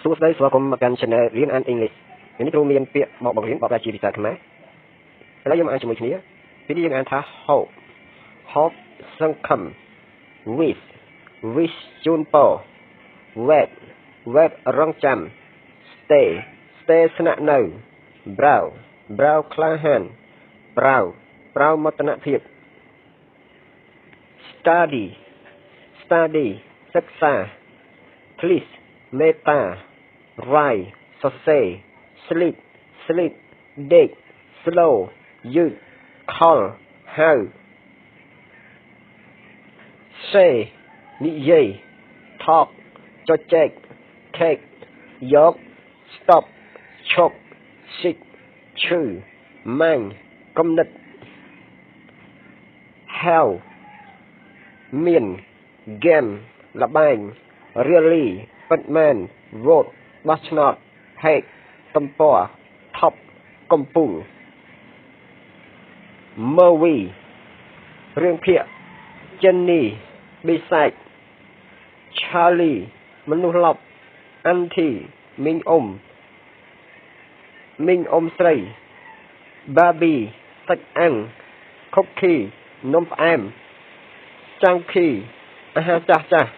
សួស្តីស្វាគមន៍មកកាន់ Channel រៀនអាន English នេះគ្រូមានពាក្យមកបង្រៀនបកប្រែជាភាសាខ្មែរឥឡូវយើងមកអានជាមួយគ្នាពីនេះយើងអានថា hope សង្ឃឹម wish ជូនពរ wait រងចាំ stay ស្នាក់នៅ brow ក្លាហាន proud មោទនភាព study សិក្សា please មេត្តា write សរសេរ sleep ដេក slow យឺត call ហៅ say និយាយ talk ជជែក cake យក stop ឈប់ sick ឈឺ mind គំនិត how មាន game ល្បែង really ពិតមែន vote បោះឆ្នោត page ទំព័រ top កំពូល movie រឿងភាគ Jenny ប៊ីសាច់ Charlie មនុស្សឡប់ Auntie មីងអ៊ំស្រី Barbie សាច់អាំង Cookie នំផ្អែម Chunky អាហារចាស់